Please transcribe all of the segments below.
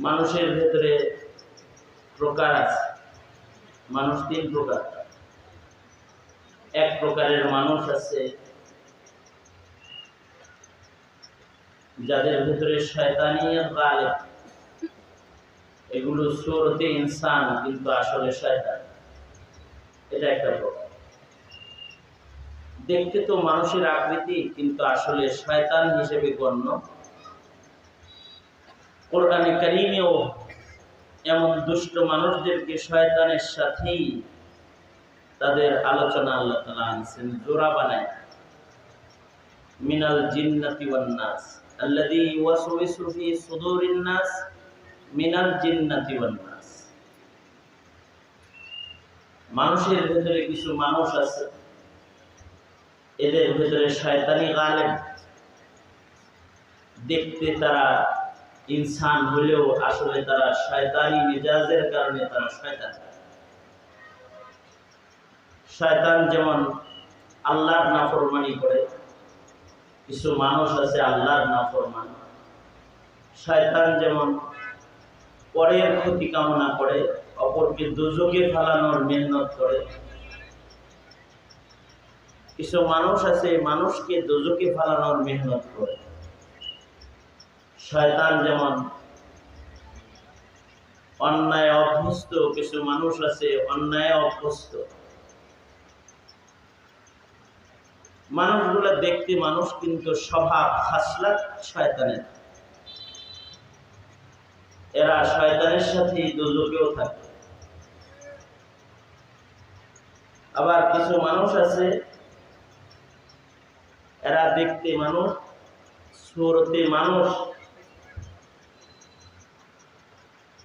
মানুষের ভেতরে প্রকার আছে। মানুষ তিন প্রকার। এক প্রকারের মানুষ আছে যাদের ভেতরে শয়তানিয়ত গালেব, এগুলো সুরতে ইনসান কিন্তু আসলে শয়তান। এটা একটা প্রকার। দেখতে তো মানুষের আকৃতি কিন্তু আসলে শয়তান হিসেবে গণ্য। কোরআনে কারীমেও এমন দুষ্ট মানুষদেরকে শয়তানের সাথেই তাদের আলোচনা আল্লাহ তাআলা আনছেন, জোড়া বানায়। মিনাল জিন্নাতি ওয়ান নাস আল্লাযী ইউওয়াসওয়িসু ফি সুদুরিন নাস মিনাল জিন্নাতি ওয়ান নাস। মানুষের ভেতরে কিছু মানুষ আছে, এদের ভেতরে শয়তানি গালেব। দেখতে তারা ইনসান হলেও আসলে তারা শয়তানি মেজাজের কারণে তারা শয়তান। শয়তান যেমন আল্লাহর নাফরমানি করে, কিছু মানুষ আছে আল্লাহর নাফরমান। শয়তান যেমন পরের ক্ষতি কামনা করে, অপরকে দোজখে ফেলানোর মেহনত করে, কিছু মানুষ আছে মানুষকে দোজখে ফেলানোর মেহনত করে। শয়তান যেমন অন্যায় অভ্যস্ত, কিছু মানুষ আছে অন্যায় অভ্যস্ত। মানুষগুলা দেখতে মানুষ কিন্তু স্বভাব খাসলাত শয়তানের। এরা শয়তানের সাথে দোজখেও থাকে। আবার কিছু মানুষ আছে এরা দেখতে মানুষ, সুরতে মানুষ,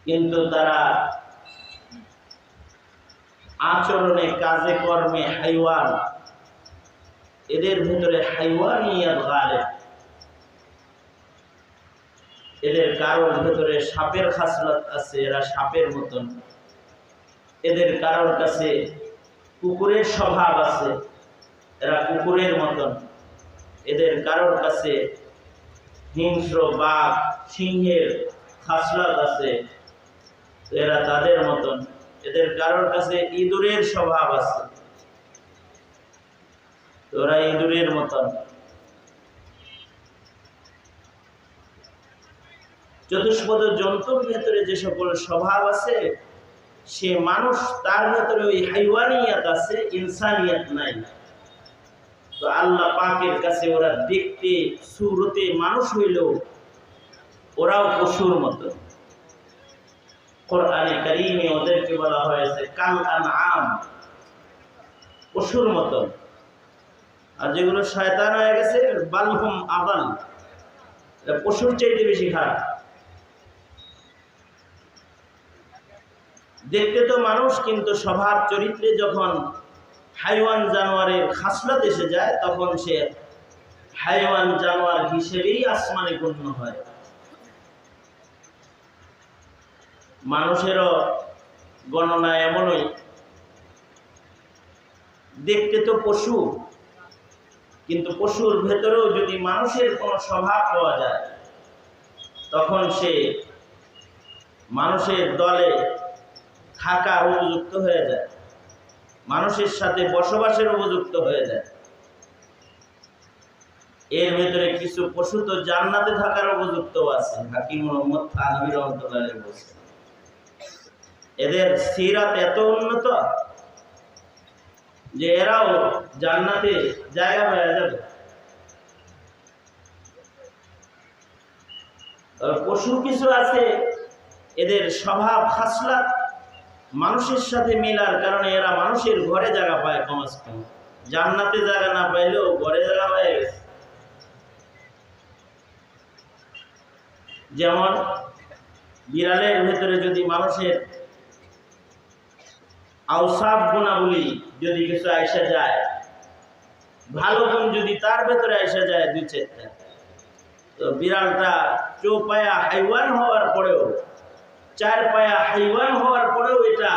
কিন্তু তারা আচরণে কাজে কর্মে হাইওয়ান। এদের ভিতরে হাইওয়ানিয়াত গালেব। এদের কারোর ভেতরে সাপের খাসলত আছে, এরা সাপের মতন। এদের কারোর কাছে কুকুরের স্বভাব আছে, এরা কুকুরের মতন। এদের কারোর কাছে হিংস্র বাঘ সিংহের খাসলত আছে, এরা তাদের মতন। এদের কারোর কাছে ইঁদুরের স্বভাব আছে, ওরা ইঁদুরের মতন। চতুষ্পদ জন্তুর ভেতরে যে সকল স্বভাব আছে, সে মানুষ, তার ভেতরে ওই হাইওয়ানিয়াত আছে, ইনসানিয়াত নাই। তো আল্লাহ পাকের কাছে ওরা দেখতে সুরতে মানুষ হইলেও ওরাও পশুর মতো। কোরআনে কারীমে ওদেরকে বলা হয়েছে কাল আনআম, পশুর মতো। আর যেগুলো শয়তান হয়ে গেছে বালহুম আদাল, পশুর চাইতে বেশি খারাপ। দেখতে তো মানুষ কিন্তু স্বভাব চরিত্রে যখন হাইওয়ান জানোয়ারের খাসলত এসে যায়, তখন সে হাইওয়ান জানোয়ার হিসেবেই আসমানে গণ্য হয়। মানুষেরও গণনা এমনই, দেখতে তো পশু, কিন্তু পশুর ভেতরেও যদি মানুষের কোনো স্বভাব পাওয়া যায়, তখন সে মানুষের দলে থাকার উপযুক্ত হয়ে যায়, মানুষের সাথে বসবাসের উপযুক্ত হয়ে যায়। এর ভেতরে কিছু পশু তো জান্নাতে থাকার উপযুক্ত আছে। হাকিম মুহাম্মদ থানভী রাহমাতুল্লাহ আলাইহি বলেছেন, এদের সিরাত এত উন্নত যে এরাও জান্নাতে জায়গা হয়ে যাবে। পশু কিছু আছে এদের স্বভাব খাসলাত মানুষের সাথে মেলার কারণে এরা মানুষের ঘরে জায়গা পায়, কমাস কম। জান্নাতে জায়গা না পাইলেও ঘরে জায়গা পায় গেছে। যেমন বিড়ালের ভেতরে যদি মানুষের আওসাফ গুণাবলী যদি কিছু আইসা যায়, ভালো গুণ যদি তার ভেতরে আইসা যায় দুই চারটা, তো বিড়ালটা চৌপায়া হাইওয়ান হওয়ার পরেও, চার পায়া হাইওয়ান হওয়ার পরেও এটা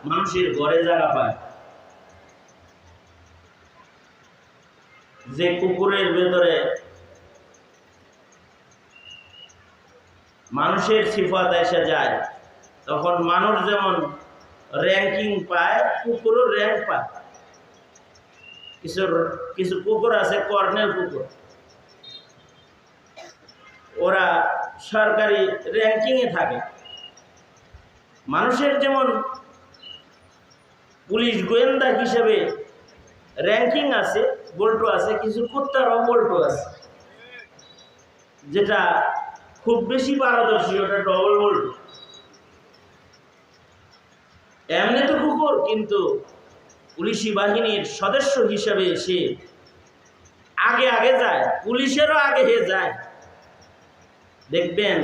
মানুষের ঘরে জায়গা পায়। যে কুকুরের ভেতরে মানুষের সিফাত এসে যায়, তখন মানুষ যেমন র্যাঙ্কিং পায়, কুকুরও র্যাঙ্ক পায়। কিছু কিছু কুকুর আছে কর্নেল কুকুর, ওরা সরকারি র্যাঙ্কিংয়ে থাকে। মানুষের যেমন পুলিশ গোয়েন্দা হিসেবে র্যাঙ্কিং আছে, বল্টু আছে, কিছু কুত্তারও বল্টু আছে, যেটা খুব বেশি পারদর্শী, ওটা ডবল বল্টু। এমনি তো কুকুর, কিন্তু পুলিশি বাহিনীর সদস্য হিসেবে সে আগে আগে যায়, পুলিশেরও আগে যায়। দেখবেন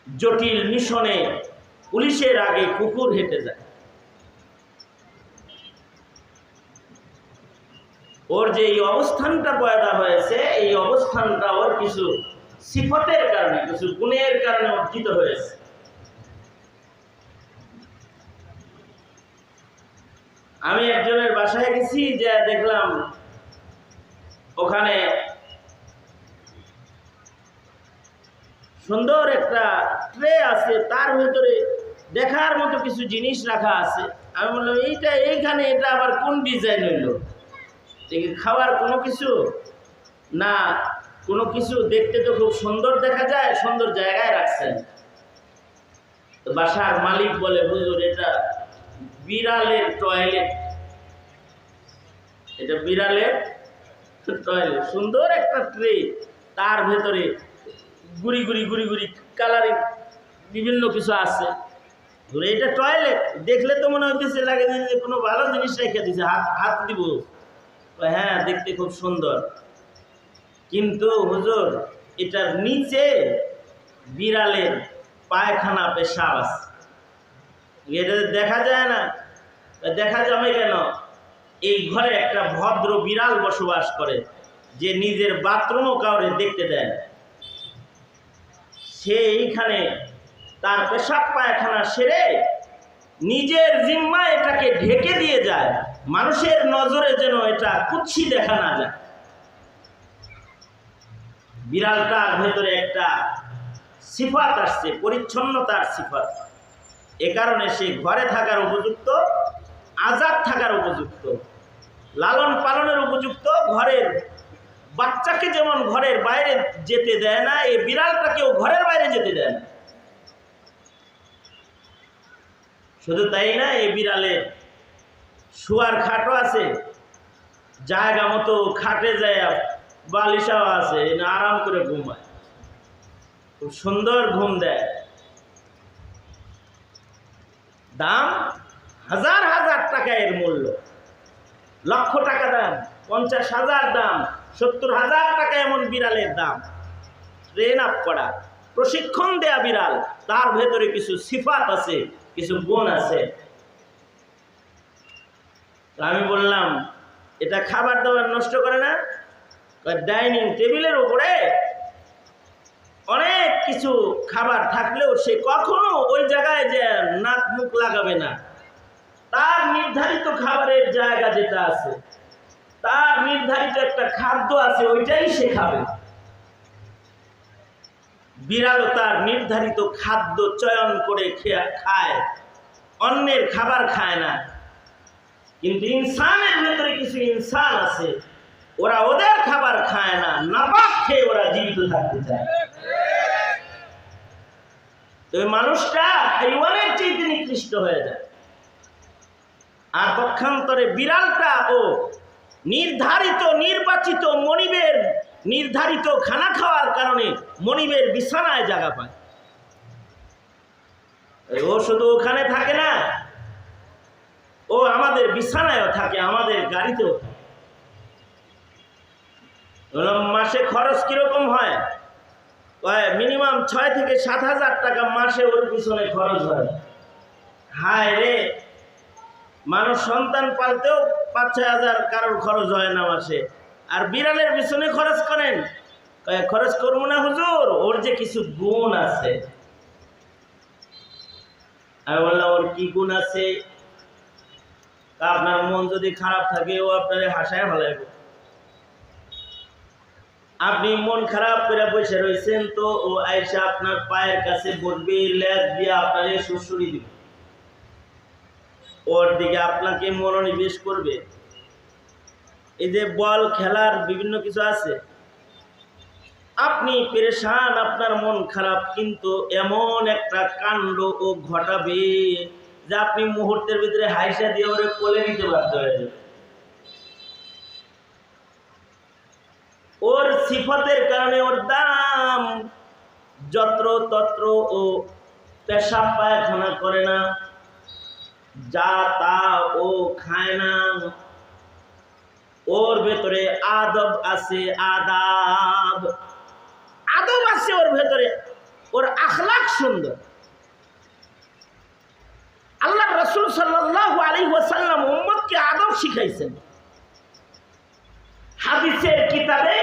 জটিল মিশনে পুলিশের আগে কুকুর হেঁটে যায়। ওর যে এই অবস্থানটা পয়দা হয়েছে, এই অবস্থানটা ওর কিছু সিফতের কারণে, কিছু গুণের কারণে অর্জিত হয়েছে। আমি একজনের বাসায় গেছি, যে দেখলাম ওখানে সুন্দর একটা ট্রে আছে, তার ভিতরে দেখার মতো কিছু জিনিস রাখা আছে। আমি বললাম এইখানে এটা আবার কোন ডিজাইন হইলো? খাওয়ার কোনো কিছু না, কোনো কিছু দেখতে তো খুব সুন্দর দেখা যায়, সুন্দর জায়গায় রাখছেন। তো বাসার মালিক বলে, হুজুর এটা বিড়ালের টয়লেট, এটা বিড়ালের টয়লেট। সুন্দর একটা ট্রে, তার ভেতরে গুড়ি গুড়ি গুড়ি গুড়ি কালারিং বিভিন্ন কিছু আছে। এটা টয়লেট দেখলে তো মনে হইতেছে, লাগে যে কোনো ভালো জিনিস রেখে দিছে, হাত দিব। হ্যাঁ, দেখতে খুব সুন্দর, কিন্তু হুজুর এটার নিচে বিড়ালের পায়খানা পেশাব আছে। এটা দেখা যায় না? দেখা যাবে কেন? এই ঘরে একটা ভদ্র বিড়াল বসবাস করে, যে নিজের বাথরুমও কাউরে দেখতে দেয় না। সে এইখানে তার পেশাব পায়খানা সেরে নিজের জিম্মায় এটাকে ঢেকে দিয়ে যায়, মানুষের নজরে যেন এটা কুৎসি দেখা না যায়। বিড়ালটার ভেতরে একটা সিফাত আসছে, পরিচ্ছন্নতার সিফাত। এ কারণে সে ঘরে থাকার উপযুক্ত, আজাদ থাকার উপযুক্ত, লালন পালনের উপযুক্ত। ঘরের বাচ্চাকে যেমন ঘরের বাইরে যেতে দেয় না, এই বিড়ালটাকেও ঘরের বাইরে যেতে দেয় না। শুধু তাই না, এই বিড়ালের শোয়ার খাটও আছে, জায়গা মতো খাটে যায়, বালিশাও আছে, আরাম করে ঘুমায়, খুব সুন্দর ঘুম দেয়। দাম হাজার হাজার টাকা, এর মূল্য লক্ষ টাকা দাম, 50,000 দাম, 70,000 টাকা এমন বিড়ালের দাম। ট্রেন আপ করা, প্রশিক্ষণ দেয়া বিড়াল, তার ভেতরে কিছু সিফাত আছে, কিছু গুণ আছে। আমি বললাম, এটা খাবার দাবার নষ্ট করে না? ডাইনিং টেবিলের উপরে অনেক কিছু খাবার থাকলেও সে কখনো ওই জায়গায় যে নাক মুখ লাগাবে না। তার নির্ধারিত খাবারের জায়গা যেটা আছে, তার নির্ধারিত একটা খাদ্য আছে, ওইটাই সে খাবে। বিড়ালও তার নির্ধারিত খাদ্য চয়ন করে খায়, অন্যের খাবার খায় না। কিন্তু ইনসানের ভেতরে কিছু ইনসান আছে, ওরা ওদের খাবার খায় না, নাপাক খেয়ে ওরা জীবিত থাকতে চায়। তো মানুষটা হাইওয়ানের চেয়ে নিকৃষ্ট হয়ে যায়। আর পক্ষান্তরে বিড়ালটা ও নির্ধারিত নির্বাচিত মনিবের নির্ধারিত খানা খাওয়ার কারণে মনিবের বিছানায় জায়গা পায়। ও শুধু ওখানে থাকে না, ও আমাদের বিছানায়ও থাকে, আমাদের গাড়িতেও থাকে। মাসে খরচ কিরকম হয়? মিনিমাম 6 থেকে 7,000 টাকা মাসে ওর পিছনে খরচ হয়। হায় রে, মানুষ সন্তান পালতেও 5-6 হাজার কারোর খরচ হয় না মাসে, আর বিড়ালের পিছনে খরচ করেন? খরচ করবো না হুজুর, ওর যে কিছু গুণ আছে। আমি বললাম, ওর কি গুণ আছে? আপনার মন যদি খারাপ থাকে, ও আপনার হাসায় ফেলাইব। আপনি মন খারাপ করে বসে রয়েছেন, তো ও আয়েশা আপনার পায়ের কাছে বলবে, লেজ দিয়ে আপনারে সুড়সুড়ি দিবে, ওর দিকে আপনাকে মনোনিবেশ করবে। এই যে বল খেলার বিভিন্ন কিছু আছে, আপনি পেরেশান, আপনার মন খারাপ, কিন্তু এমন একটা কাণ্ড ও ঘটাবে যে আপনি মুহূর্তের ভিতরে হাইসা দিয়ে ওরে কোলে নিতে বাধ্য হয়ে যাবে। ওর সিফতের কারণে ওর দাম, যত্র তত্র ও পেশাব পায়খানা করে না, যা তা ও খায় না, ওর ভেতরে আদব আছে, আদব আছে ওর ভেতরে, ওর আখলাক সুন্দর। আল্লাহ রাসূল সাল্লাল্লাহু আলাইহি ওয়াসাল্লাম উম্মতকে আদব শিখাইছেন। হাদিসের কিতাবে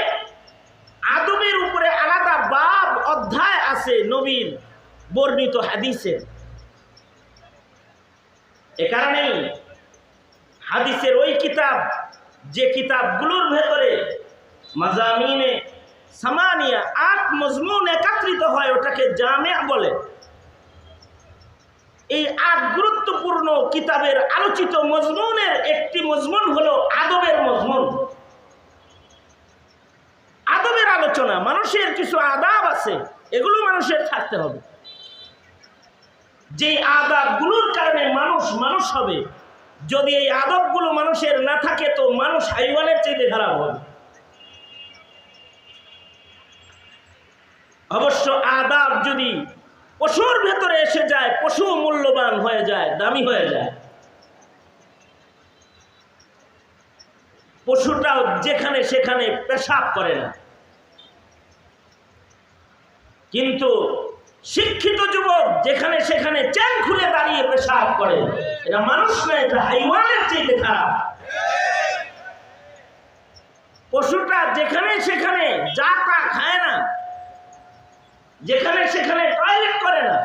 আদবের উপরে আলাদা বাব অধ্যায় আছে নবীর বর্ণিত হাদিসের। এ কারণেই হাদিসের ওই কিতাব, যে কিতাবগুলোর ভেতরে মাজামিনে সামানিয়া ৮ মজমুন একত্রিত হয়, ওটাকে জামিয়া বলে। এই ৮ গুরুত্বপূর্ণ কিতাবের আলোচিত মজমুনের একটি মজমুন হলো আদবের মজমুন। আদবের আলোচনা, মানুষের কিছু আদাব আছে, এগুলো মানুষের থাকতে হবে। যে আদাবগুলোর কারণে মানুষ মানুষ হবে, যদি এই আদবগুলো মানুষের না থাকে তো মানুষ হাইওয়ানের চাইতে খারাপ হবে। অবশ্য আদাব যদি পশুর ভেতরে এসে যায়, পশু মূল্যবান হয়ে যায়, দামি হয়ে যায়। পশুটাও যেখানে সেখানে পেশাব করে না, কিন্তু শিক্ষিত যুবক যেখানে সেখানে চেন খুলে দাঁড়িয়ে পেশাব করে, এটা মানুষ না, এটা হাইওয়ানের চাইতে খারাপ। পশুটা যেখানে সেখানে যা তা খায় না, যেখানে সেখানে টয়লেট করে না,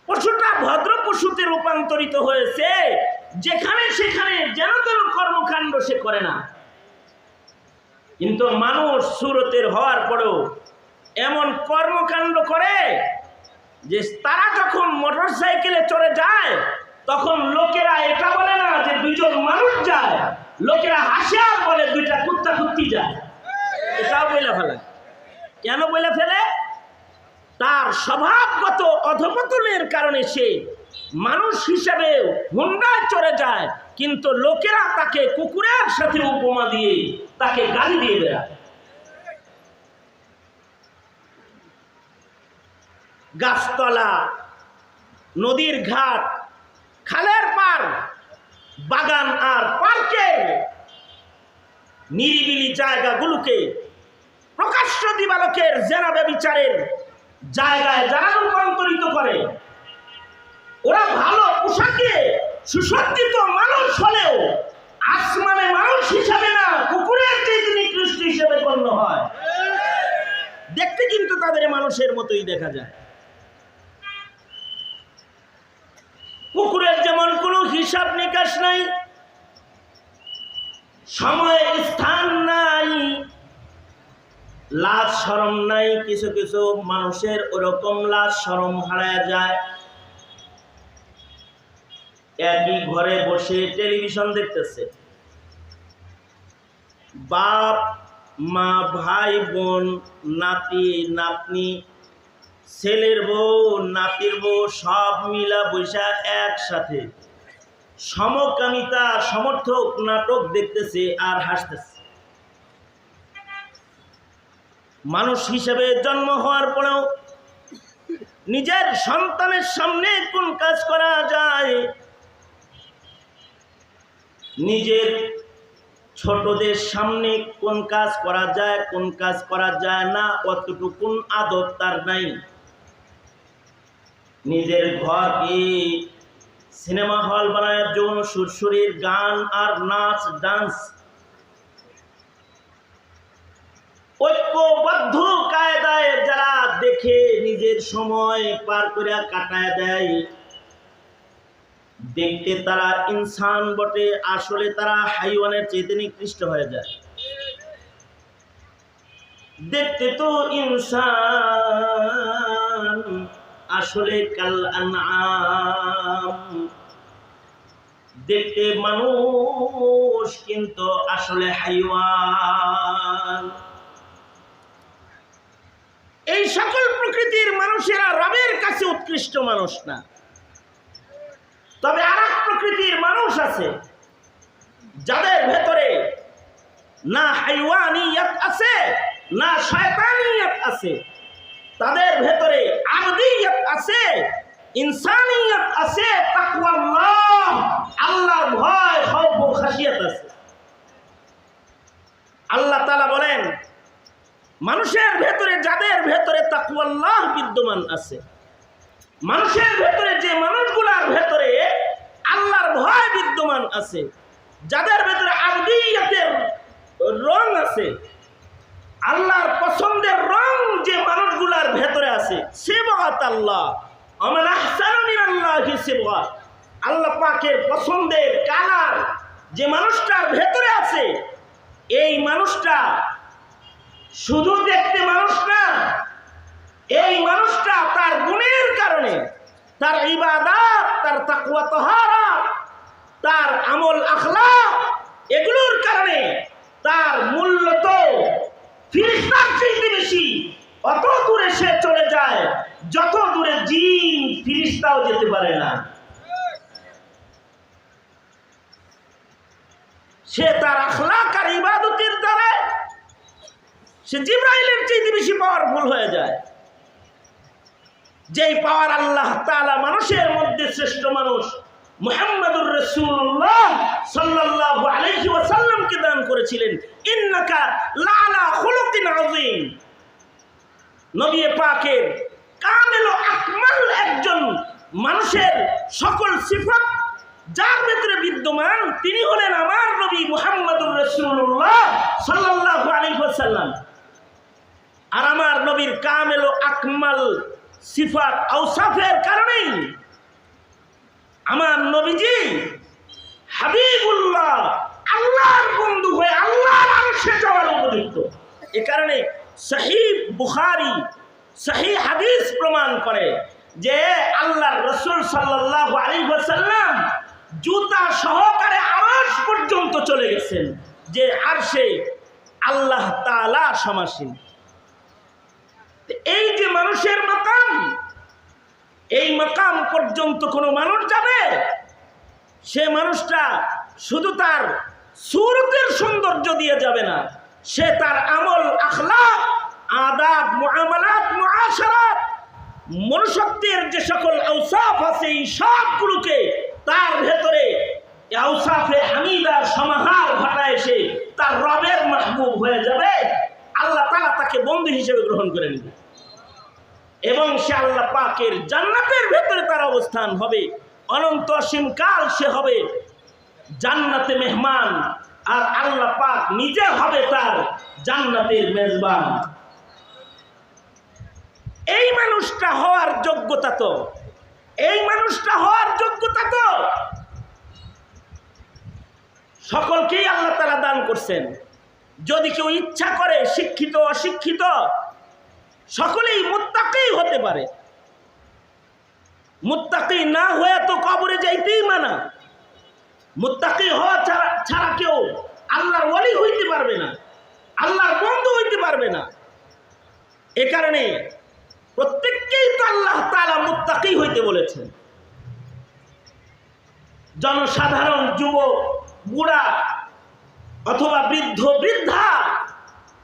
পশুটা ভদ্র পশুতে রূপান্তরিত হয়েছে, যেখানে সেখানে যেন তেন কর্মকাণ্ড সে করে না। কিন্তু মানুষ সুরতের হওয়ার পরেও এমন কর্মকাণ্ড করে যে তারা যখন মোটর সাইকেলে চড়ে যায়, তখন লোকেরা এটা বলে না যে দুইজন মানুষ যায়, লোকেরা হাসে আর বলে দুইটা কুত্তা কুত্তি যায়। এটাও বলে ফেলে। কেন বলে ফেলে? তার স্বভাবগত অধপতনের কারণে সে মানুষ হিসেবে হুন্ডায় চড়ে যায়, কিন্তু লোকেরা তাকে কুকুরের সাথে উপমা দিয়ে তাকে গালি দিয়ে বেড়ায়। গাছতলা, নদীর ঘাট, খালের পার, বাগান আর পার্কের নিরিবিলি জায়গাগুলোকে প্রকাশ্য দিবালোকের জেনা ব্যভিচারের জায়গায় যারা রূপান্তরিত করে, ওরা ভালো পোশাকে সুসজ্জিত মানুষ হলেও আসমানে মানুষ হিসাবে না, কুকুরের চেয়ে নিকৃষ্ট হিসেবে গণ্য হয়। দেখতে কিন্তু তাদের মানুষের মতোই দেখা যায়। কুকুরের যেমন কোনো হিসাব নিকাশ নাই, সময় স্থান নাই, লাজ শরম নাই, কিছু কিছু মানুষের ওরকম লাজ শরম হারায় যায়। একই ঘরে বসে টেলিভিশন দেখতেছে, বাপ মা ভাই বোন নাতি নাতনি, ছেলের বউ নাতির বউ সব মিলা বৈশা একসাথে সমকামিতা সমর্থক নাটক দেখতেছে আর হাসতেছে। মানুষ হিসেবে জন্ম হওয়ার পরেও নিজের সন্তানের সামনে কোন কাজ করা যায়, নিজের ছোটদের সামনে কোন কাজ করা যায়, কোন কাজ করা যায় না, অতটুকুন আদব তার নাই। নিজের ঘরকে সিনেমা হল বানায় যৌন সুরসুরির গান আর নাচ ডান্স ঐক্যবদ্ধ কায়দায় যারা দেখে নিজের সময় পার করে কাটায় দেয়, দেখতে তারা ইনসান বটে, আসলে তারা হাইওয়ানের চেয়ে নিকৃষ্ট হয়ে যায়। দেখতে তো ইনসান আসলে কাল আনআম, দেখতে মানুষ কিন্তু আসলে হাইওয়ান। এই সকল প্রকৃতির মানুষেরা রবের কাছে উৎকৃষ্ট মানুষ না। তবে আরেক প্রকৃতির মানুষ আছে যাদের ভেতরে না হাইওয়ানিয়ত আছে না শয়তানিয়ত আছে, তাদের ভেতরে আবদিয়ত আছে, ইনসানিয়ত আছে, তাকওয়াল্লাহ আল্লাহর ভয় খৌফ ও খাশিয়াত আছে। আল্লাহ তাআলা বলেন মানুষের ভেতরে যাদের ভেতরে তাকওয়াল্লাহ বিদ্যমান আছে, মানুষের ভেতরে যে মানুষগুলার ভেতরে আল্লাহর ভয় বিদ্যমান আছে, যাদের ভেতরে আবদিয়তের রং আছে, আল্লাহর পছন্দের রং যে মানুষগুলার ভেতরে আছে, সিবগাত আল্লাহ আমান আহসানু মিনাল্লাহি সিবগা, আল্লাহ পাকের পছন্দের কালার যে মানুষটার ভেতরে আছে, এই মানুষটা শুধু দেখতে মানুষ না, এই মানুষটা তার গুণের কারণে, তার ইবাদত, তার তাকওয়া তাহারাত, তার আমল আখলাক, এগুলোর কারণে তার মূল্য তো ফিরিস্তার চাইতে বেশি। অত দূরে সে চলে যায় যত দূরে জিন ফিরিস্তাও যেতে পারে না। সে তার আখলাক আর ইবাদতের দ্বারা সে জিবরাইলের চাইতে বেশি পাওয়ারফুল হয়ে যায়। যেই পাওয়ার আল্লাহ তাআলা মানুষের মধ্যে শ্রেষ্ঠ মানুষ মুহাম্মদুর রাসূলুল্লাহ সাল্লাল্লাহু আলাইহি ওয়াসাল্লামকে দান করেছিলেন, ইন্নাকা লাআলা খুলুকিন আযীম। নবী পাকের কামিল ও আকমাল একজন মানুষের সকল সিফাত যার ভিতরে বিদ্যমান, তিনি হলেন আমার নবী মুহাম্মদুর রাসূলুল্লাহ সাল্লাল্লাহু আলাইহি ওয়াসাল্লাম। আর আমার নবীর কামিল ও আকমাল সিফাত আওসাফের কারণেই আমার নবীজি হাবিবুল্লাহ, আল্লাহর বন্ধু হয়ে আল্লাহর আরশে যাওয়ার উপযুক্ত। এ কারণে সহিহ বুখারী সহিহ হাদিস প্রমাণ করে যে আল্লাহর রাসূল সাল্লাল্লাহু আলাইহি ওয়াসাল্লাম জুতা সহকারে আরশ পর্যন্ত চলে গেছেন, যে আরশে আল্লাহ তাআলা সমাসীন। এই যে মানুষের মাকাম, এই মাকাম পর্যন্ত কোনো মানুষ যাবে, সে মানুষটা শুধু তার সুরতের সৌন্দর্য দিয়ে যাবে না, সে তার আমল আখলাক আদাব মুআমালাত মুআশারাত মনুষ্যত্বের যে সকল আওসাফ আছে এই সবগুলোকে তার ভেতরে আওসাফে হামিদার সমাহার ঘটায় সে তার রবের মাহবুব হয়ে যাবে। আল্লাহ তাআলা তাকে বন্ধু হিসেবে গ্রহণ করে নেবে এবং সে আল্লাহ পাকের জান্নাতের ভেতরে তার অবস্থান হবে। অনন্ত অসীম কাল সে হবে জান্নাতে মেহমান, আর আল্লাহ পাক নিজে হবে তার জান্নাতের মেজবান। এই মানুষটা হওয়ার যোগ্যতা তো, এই মানুষটা হওয়ার যোগ্যতা তো সকলকেই আল্লাহ তাআলা দান করছেন। যদি কেউ ইচ্ছা করে শিক্ষিত অশিক্ষিত সকলেই মুত্তাকি হতে পারে। মুত্তাকি না হয়ে তো কবরে যাইতেই মানা। মুত্তাকি হওয়া ছাড়া কেউ আল্লাহর ওলি হইতে পারবে না, আল্লাহর বন্ধু হইতে পারবে না। এ কারণে প্রত্যেককেই তো আল্লাহ তাআলা মুত্তাকি হইতে বলেছেন। জনসাধারণ, যুবক, বুড়া অথবা বৃদ্ধ বৃদ্ধা,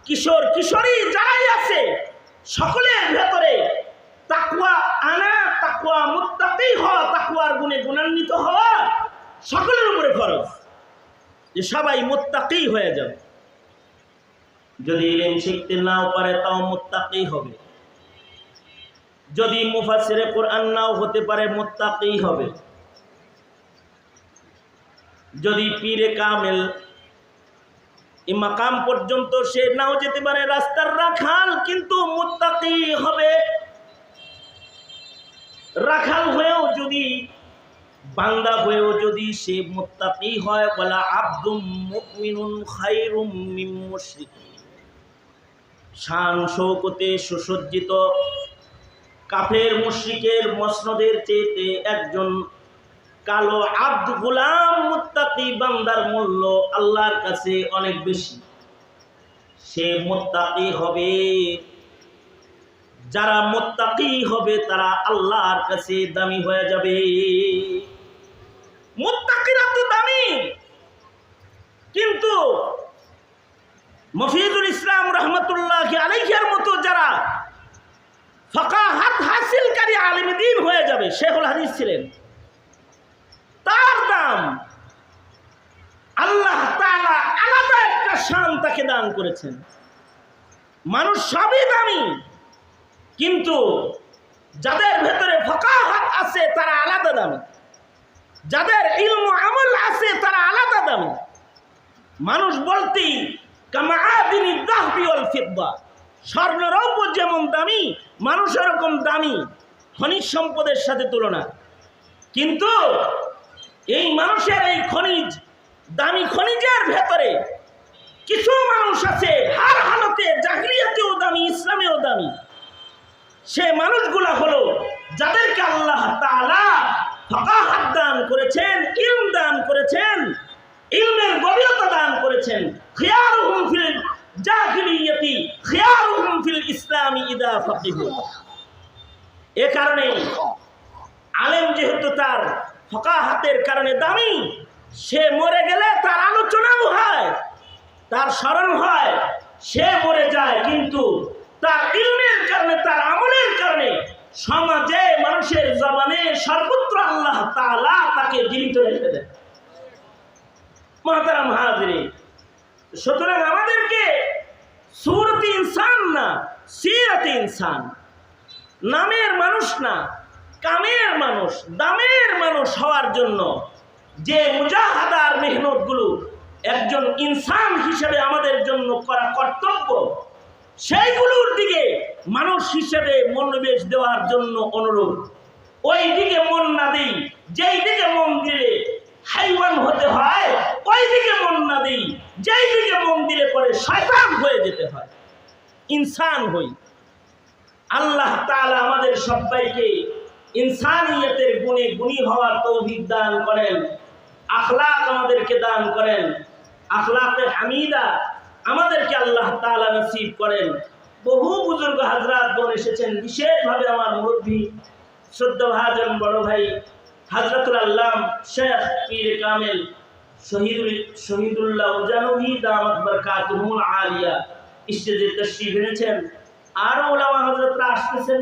কিশোর কিশোরী যারাই আছে সকলের ভেতরে তাকওয়া আনা, তাকওয়া মুত্তাকি হওয়া, তাকওয়ার গুণে গুণান্বিত হওয়া সকলের উপরে ফরজ, যে সবাই মুত্তাকি হয়ে যাবে। যদি ইলম শিখতে নাও পারে তাও মুত্তাকি হবে, যদি মুফাসসিরে কোরআন নাও হতে পারে মুত্তাকি হবে, যদি পীরে কামেল এই মাকাম পর্যন্ত সে নাও যেতে পারে, রাস্তার রাখাল, কিন্তু মুত্তাকি হবে। রাখাল হয়েও যদি, বান্দা হয়েও যদি সে মুত্তাকি হয়, ওয়ালা আবদুম মুমিনুন খায়রুম মিন মুশরিক, শান শৌকতে সুসজ্জিত কাফের মুশরিকের মসনদের চেয়েতে একজন কালো আব্দ গোলাম মুত্তাকি বান্দার মূল্য আল্লাহর কাছে অনেক বেশি। সে মুত্তাকি হবে, যারা মুত্তাকি হবে তারা আল্লাহর কাছে দামি হয়ে যাবে। মুত্তাকিরা তো দামি, কিন্তু মফিজুল ইসলাম রহমতুল্লাহি আলাইহির মতো যারা ফাকাহাত হাসিলকারী আলিম দ্বীন হয়ে যাবে, শেখুল হাদিস ছিলেন, তার দাম আল্লাহ তাআলা আলাদা একটা শান তাকে দান করেছেন। মানুষ সবই দামি, কিন্তু যাদের ভেতরে ফাকাহাত আছে তারা আলাদা দামি, যাদের ইলম আমল আছে তারা আলাদা দামি। মানুষ বলতেই কামাআদিনি যাহবি ওয়াল ফিদ্দা, স্বর্ণ রৌপ্য যেমন দামি, মানুষ এরকম দামি খনিজ সম্পদের সাথে তুলনা। কিন্তু এই মানুষের এই খনিজ, দামি খনিজের ভেতরে কিছু মানুষ আছে হার হালতে, জাহিলিয়াতেও দামি, ইসলামেও দামি। সে মানুষগুলা হলো যাদেরকে আল্লাহ তাআলা ফাকাহাত দান করেছেন, ইলম দান করেছেন, ইলমের গভীরতা দান করেছেন। খিয়ারুহুম ফিল জাহিলিয়াতি খিয়ারুহুম ফিল ইসলামি ইদা ফাকিহু। এ কারণে আলেম যেহেতু তার ফাকাহাতের কারণে দামি, সে মরে গেলে তার আলোচনাও হয়, তার স্মরণ হয়, সে মরে যায়, কিন্তু তার ইলমের কারণে, তার আমলের কারণে সমাজে মানুষের জবানে সর্বত্র আল্লাহ তাআলা তাকে জীবিত রেখে দেন। মুহতারাম হাজিরিন, সুতরাং আমাদেরকে সূরতে ইনসান না, সিরাতে ইনসান, নামের মানুষ না, কামের মানুষ, দামের মানুষ হওয়ার জন্য যে মুজাহাদার মেহনতগুলো একজন ইনসান হিসেবে আমাদের জন্য করা কর্তব্য, সেইগুলোর দিকে মানুষ হিসেবে মনোনিবেশ দেওয়ার জন্য অনুরোধ। ওই দিকে মন না দিই, যেই দিকে মন দিলে হাইওয়ান হতে হয়, ওই দিকে মন না দিই, যেই দিকে মন দিলে পরে শয়তান হয়ে যেতে হয়, ইনসান হই। আল্লাহ তাআলা আমাদের সবাইকে ইনসানিয়তের গুণে গুণী হওয়ার তৌফিক দান করেন, আখলাক আমাদেরকে দান করেন, আখলাকে হামিদা আমাদেরকে আল্লাহ তাআলা নসিব করেন। বহু বুজুর্গ হযরত বোন এসেছেন, বিশেষভাবে আমার মুরব্বী শ্রদ্ধাভাজন বড় ভাই হযরতুল আল্লাম শেখ পীর কামেল শহীদুল্লাহ উজানবী দামাত বরকাতুহুল আলিয়া স্টেজে তশরিফ এনেছেন। আরো ওলামা হযরতরা আসতেছেন,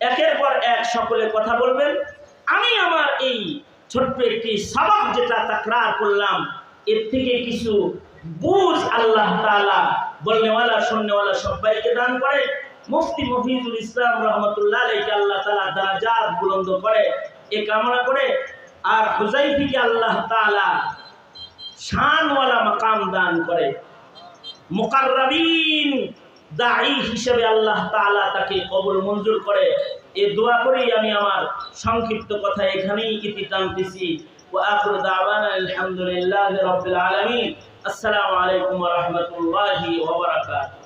একের পর এক সকলে কথা বলবেন। আমি আমার এই ছোট্ট একটি সবক যেটা তাকরার করলাম, এর থেকে কিছু বুঝ আল্লাহ তাআলা বলনেওয়ালা শুননেওয়ালা সবাইকে দান করে। মুফতি মফিজুল ইসলাম রহমতুল্লাহ আলাইহি আল্লাহ তাআলা দারাজাত বুলন্দ করে এ কামনা করে। আর হুযাইফিকে আল্লাহ তাআলা শানওয়ালা মাকাম দান করে, মুকাররাবিন দাঈ হিসেবে আল্লাহ তাআলা তাকে কবুল মঞ্জুর করে। এই দোয়া করেই আমি আমার সংক্ষিপ্ত কথা এখানেই ইতি টানতেছি। ওয়া আখিরু দাওয়ানা আলহামদুলিল্লাহি রাব্বিল আলামিন। আসসালামু আলাইকুম ওয়া রাহমাতুল্লাহি ওয়া বারাকাতুহু।